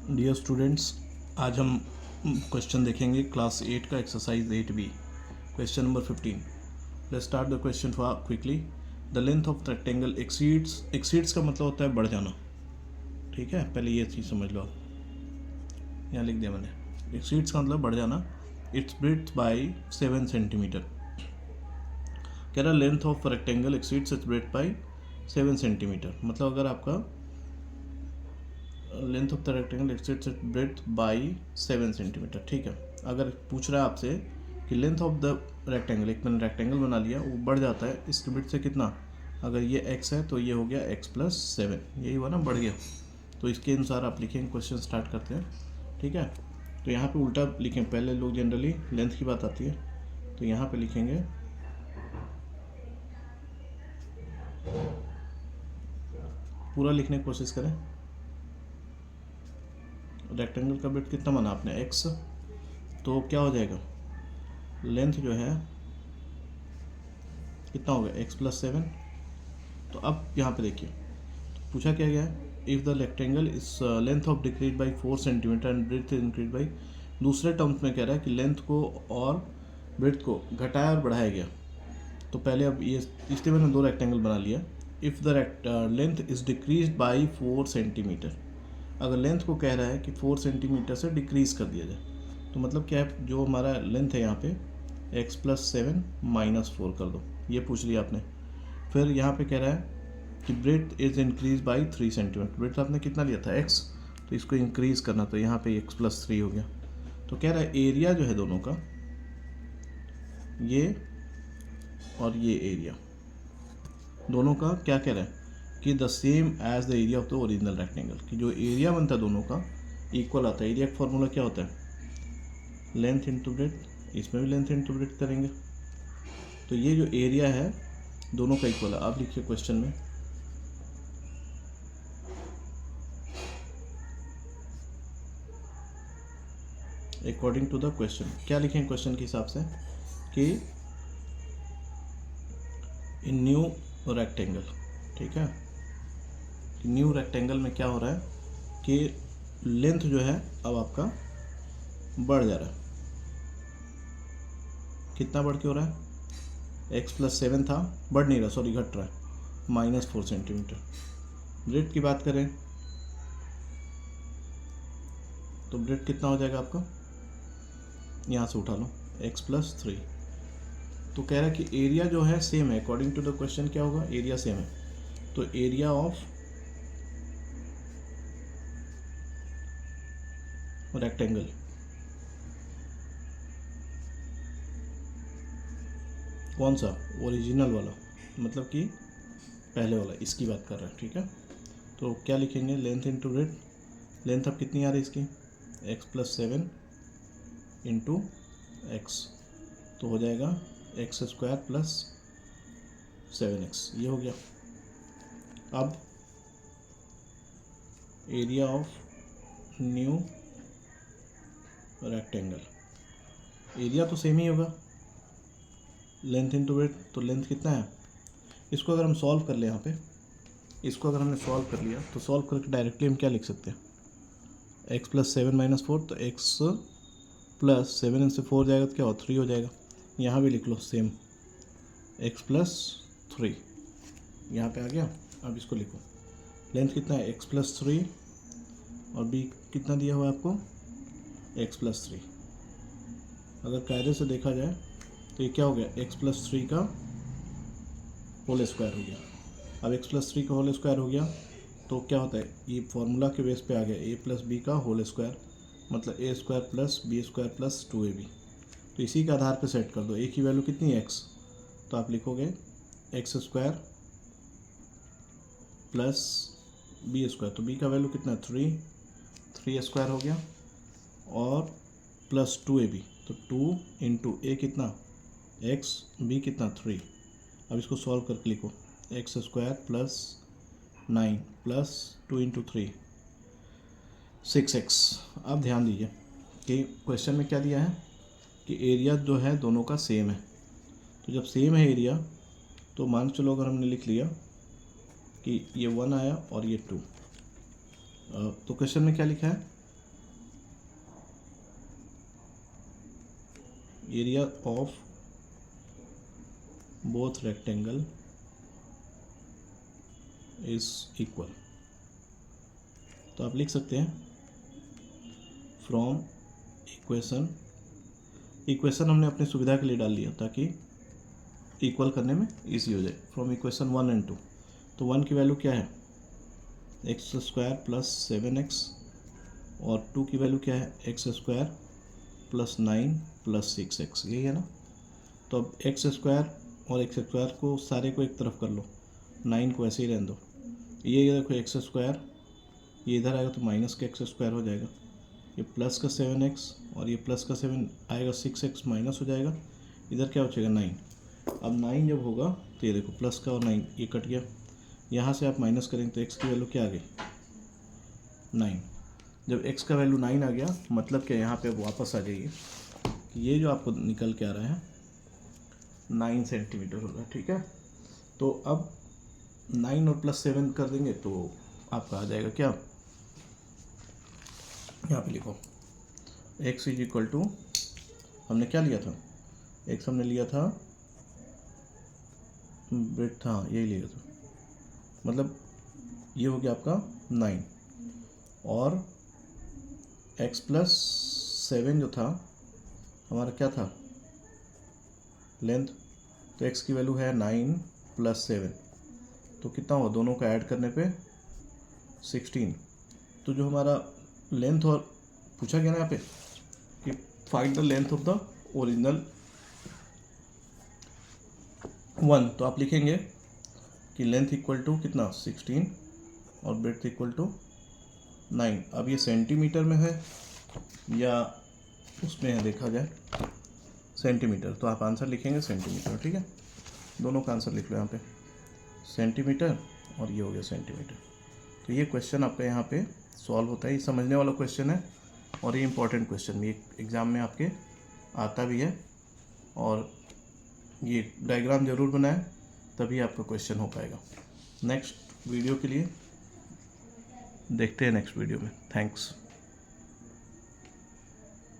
Dear students, आज हम question देखेंगे क्लास 8 का exercise 8B, question number 15। Let's start the question for quickly. The length of rectangle exceeds का मतलब होता है बढ़ जाना। ठीक है, पहले ये चीज़ समझ लो आप। यहाँ लिख दिया मैंने, एक्सीड्स का मतलब बढ़ जाना। Its breadth by 7 centimetre. कह रहा length of rectangle exceeds its breadth by 7 centimetre. मतलब अगर आपका length of the rectangle exceeds its breadth by 7 centimetre. ठीक है, अगर पूछ रहा है आपसे कि लेंथ ऑफ द रेक्टेंगल, एक मैंने रेक्टेंगल बना लिया, वो बढ़ जाता है इसके ब्रेड्थ से कितना। अगर ये x है तो ये हो गया x+7, यही हुआ ना, बढ़ गया। तो इसके अनुसार आप लिखेंगे, क्वेश्चन स्टार्ट करते हैं। ठीक है, तो यहाँ पे उल्टा लिखें, पहले लोग जनरली लेंथ की बात आती है, तो यहाँ पे लिखेंगे पूरा लिखने की कोशिश करें। रेक्टेंगल का ब्रेड्थ कितना माना आपने, x, तो क्या हो जाएगा, लेंथ जो है कितना हो गया, x+7। तो अब यहाँ पे देखिए, तो पूछा क्या गया है, if the rectangle is length of decrease by 4 centimetre and breadth increase by. दूसरे टर्म्स में कह रहा है कि लेंथ को और ब्रेड्थ को घटाया और बढ़ाया गया। तो पहले अब ये, इसलिए मैंने दो रेक्टेंगल बना लिया। If the length is decrease by 4 centimetre, अगर लेंथ को कह रहा है कि 4 सेंटीमीटर से डिक्रीज कर दिया जाए, तो मतलब क्या है, जो हमारा लेंथ है यहाँ पे x+7 -4 कर दो, ये पूछ लिया आपने। फिर यहाँ पे कह रहा है कि breadth is increase by 3 centimetre. Breadth आपने कितना लिया था, x, तो इसको इंक्रीज करना, तो यहाँ पे x+3 हो गया। तो कह रहा है एरिया जो है दोनों का, ये और ये एरिया दोनों का क्या कह रहा है कि the same as the area of the original rectangle, कि जो एरिया बनता है दोनों का इक्वल आता है। एरिया का फॉर्मूला क्या होता है, लेंथ इंटू ब्रेड्थ। इसमें भी लेंथ इंटू ब्रेड्थ करेंगे, तो ये जो एरिया है दोनों का इक्वल है। आप लिखिए क्वेश्चन में, अकॉर्डिंग टू द क्वेश्चन क्या लिखें क्वेश्चन के हिसाब से, कि इन न्यू रेक्टेंगल। ठीक है, न्यू रेक्टेंगल में क्या हो रहा है कि लेंथ जो है अब आपका बढ़ जा रहा है। कितना बढ़ के हो रहा है, x+7 था, बढ़ नहीं रहा, सॉरी घट रहा है, -4 सेंटीमीटर। ब्रेड्थ की बात करें तो ब्रेड्थ कितना हो जाएगा आपका, यहाँ से उठा लो x+3। तो कह रहा है कि एरिया जो है सेम है, अकॉर्डिंग टू द क्वेश्चन क्या होगा, एरिया सेम है। तो एरिया ऑफ रेक्टेंगल, कौन सा, ओरिजिनल वाला, मतलब कि पहले वाला, इसकी बात कर रहे हैं। ठीक है, तो क्या लिखेंगे, लेंथ इंटू ब्रेड्थ। लेंथ अब कितनी आ रही है इसकी, x+7 इंटू x, तो हो जाएगा x² + 7x, ये हो गया। अब area of new rectangle, area तो सेम ही होगा, लेंथ इंटू ब्रेड्थ, तो लेंथ कितना है। इसको अगर हम सॉल्व कर ले, यहाँ पे इसको अगर हमने सॉल्व कर लिया, तो सॉल्व करके डायरेक्टली हम क्या लिख सकते हैं, x+7 -4, तो x+7 इनसे 4 जाएगा तो क्या हो, 3 हो जाएगा। यहाँ भी लिख लो सेम, x+3, यहाँ पे आ गया। अब इसको लिखो, लेंथ कितना है, x+3, और b कितना दिया हुआ है आपको, x+3। अगर कायदे से देखा जाए तो ये क्या हो गया, x+3 का होल स्क्वायर हो गया। अब x+3 का होल स्क्वायर हो गया तो क्या होता है, ये फॉर्मूला के बेस पे आ गया, a+b का होल स्क्वायर, मतलब a² + b² + 2ab। तो इसी के आधार पे सेट कर दो। a की वैल्यू कितनी है, x, तो आप लिखोगे x² + b², तो b का वैल्यू कितना है, 3 हो गया, और +2ab, तो 2 × a कितना, x, b कितना, 3। अब इसको सॉल्व करके लिखो, x² + 9 + 2 × 3 6x। अब ध्यान दीजिए कि क्वेश्चन में क्या दिया है कि एरिया जो है दोनों का सेम है। तो जब सेम है एरिया, तो मान चलो अगर हमने लिख लिया कि ये 1 आया और ये 2, तो क्वेश्चन में क्या लिखा है area of both rectangle is equal. तो आप लिख सकते हैं फ्रॉम इक्वेशन हमने अपनी सुविधा के लिए डाल लिया ताकि इक्वल करने में इजी हो जाए। फ्रॉम इक्वेशन 1 एंड 2, तो 1 की वैल्यू क्या है एक्स स्क्वायर प्लस 7x और 2 की वैल्यू क्या है x square plus 9 plus 6x, यही है ना। तो अब एक्स स्क्वायर और एक्स स्क्वायर को सारे को एक तरफ कर लो, 9 को ऐसे ही रहने दो। ये देखो एक्स स्क्वायर, ये इधर आएगा तो माइनस का एक्स स्क्वायर हो जाएगा, ये प्लस का 7x और ये प्लस का 7 आएगा, 6x माइनस हो जाएगा, इधर क्या हो जाएगा 9। अब 9 जब होगा तो ये देखो प्लस का और 9 ये कट गया, यहाँ से आप माइनस करेंगे तो x की वैल्यू क्या आ गई 9। जब x का वैल्यू 9 आ गया मतलब क्या, यहाँ पे वापस आ जाइए कि ये जो आपको निकल के आ रहा है 9 सेंटीमीटर होगा, ठीक है। तो अब 9 और प्लस 7 कर देंगे तो आपका आ जाएगा क्या, यहाँ पे लिखो x इज इक्वल टू, हमने क्या लिया था x हमने लिया था ब्रेथ, हाँ यही लिया था, मतलब ये हो गया आपका 9 और x प्लस 7 जो था हमारा क्या था लेंथ, तो x की वैल्यू है 9 प्लस 7, तो कितना हुआ दोनों का ऐड करने पे 16। तो जो हमारा लेंथ और पूछा गया ना यहाँ पे कि find the length of the original 1, तो आप लिखेंगे कि लेंथ इक्वल टू कितना 16 और ब्रेड्थ इक्वल टू 9। अब ये सेंटीमीटर में है या उसमें है देखा जाए सेंटीमीटर, तो आप आंसर लिखेंगे सेंटीमीटर, ठीक है। दोनों का आंसर लिख लो यहाँ पे, सेंटीमीटर और ये हो गया सेंटीमीटर। तो ये क्वेश्चन आपका यहाँ पे सॉल्व होता है, ये समझने वाला क्वेश्चन है और ये इंपॉर्टेंट क्वेश्चन भी एग्ज़ाम में आपके आता भी है, और ये डायग्राम ज़रूर बनाएं तभी आपका क्वेश्चन हो पाएगा। नेक्स्ट वीडियो के लिए देखते हैं नेक्स्ट वीडियो में। थैंक्स।